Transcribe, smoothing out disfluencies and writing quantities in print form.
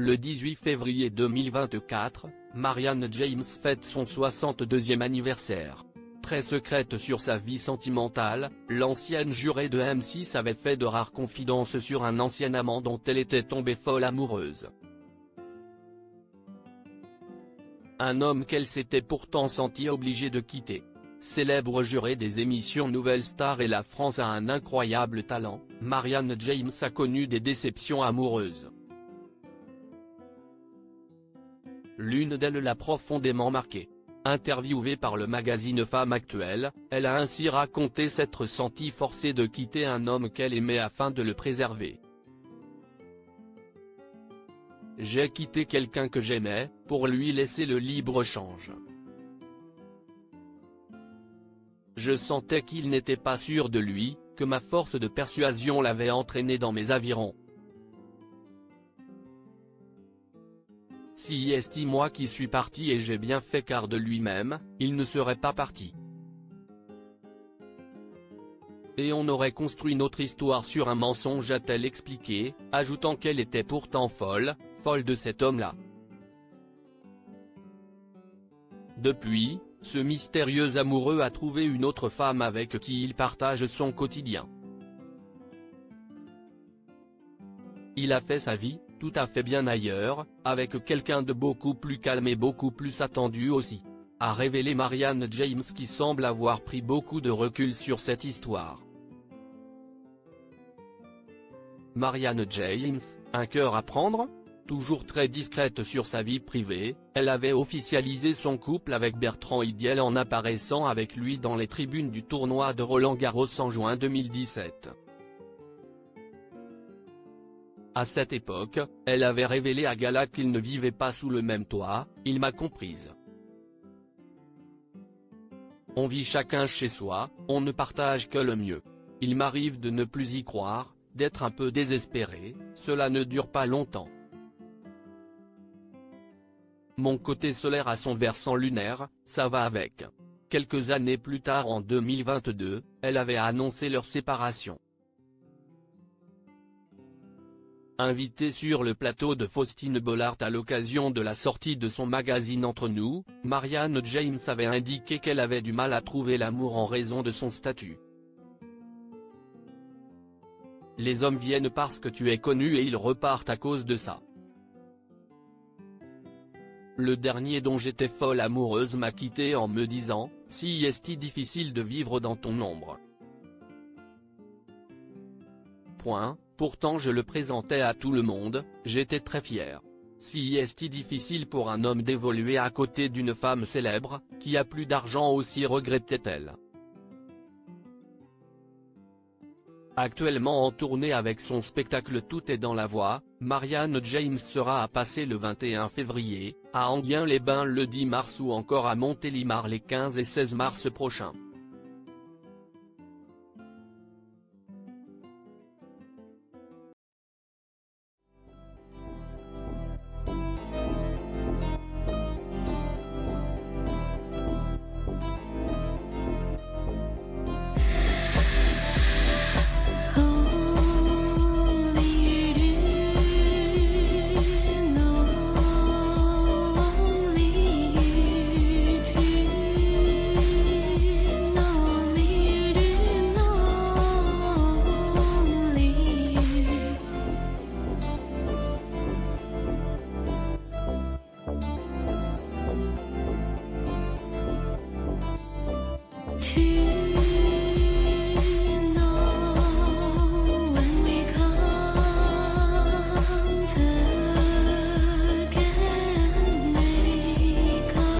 Le 18 février 2024, Marianne James fête son 62e anniversaire. Très secrète sur sa vie sentimentale, l'ancienne jurée de M6 avait fait de rares confidences sur un ancien amant dont elle était tombée folle amoureuse. Un homme qu'elle s'était pourtant sentie obligée de quitter. Célèbre jurée des émissions Nouvelle Star et La France a un incroyable talent, Marianne James a connu des déceptions amoureuses. L'une d'elles l'a profondément marquée. Interviewée par le magazine Femme Actuelle, elle a ainsi raconté s'être sentie forcée de quitter un homme qu'elle aimait afin de le préserver. J'ai quitté quelqu'un que j'aimais, pour lui laisser le libre-échange. Je sentais qu'il n'était pas sûr de lui, que ma force de persuasion l'avait entraîné dans mes avirons. Si est moi qui suis parti et j'ai bien fait car de lui-même, il ne serait pas parti. Et on aurait construit notre histoire sur un mensonge, a-t-elle expliqué, ajoutant qu'elle était pourtant folle de cet homme-là. Depuis, ce mystérieux amoureux a trouvé une autre femme avec qui il partage son quotidien. Il a fait sa vie, tout à fait bien ailleurs, avec quelqu'un de beaucoup plus calme et beaucoup plus attendu aussi. A révélé Marianne James qui semble avoir pris beaucoup de recul sur cette histoire. Marianne James, un cœur à prendre ? Toujours très discrète sur sa vie privée, elle avait officialisé son couple avec Bertrand Idiel en apparaissant avec lui dans les tribunes du tournoi de Roland-Garros en juin 2017. À cette époque, elle avait révélé à Gala qu'ils ne vivaient pas sous le même toit, il m'a comprise. On vit chacun chez soi, on ne partage que le mieux. Il m'arrive de ne plus y croire, d'être un peu désespéré, cela ne dure pas longtemps. Mon côté solaire a son versant lunaire, ça va avec. Quelques années plus tard en 2022, elle avait annoncé leur séparation. Invitée sur le plateau de Faustine Bollard à l'occasion de la sortie de son magazine Entre nous, Marianne James avait indiqué qu'elle avait du mal à trouver l'amour en raison de son statut. Les hommes viennent parce que tu es connu et ils repartent à cause de ça. Le dernier dont j'étais folle amoureuse m'a quitté en me disant, si est difficile de vivre dans ton ombre. Pourtant je le présentais à tout le monde, j'étais très fière. Si est difficile pour un homme d'évoluer à côté d'une femme célèbre, qui a plus d'argent aussi, regrettait-elle. Actuellement en tournée avec son spectacle Tout est dans la voix, Marianne James sera à Passy le 21 février, à Enghien-les-Bains le 10 mars ou encore à Montélimar les 15 et 16 mars prochains. To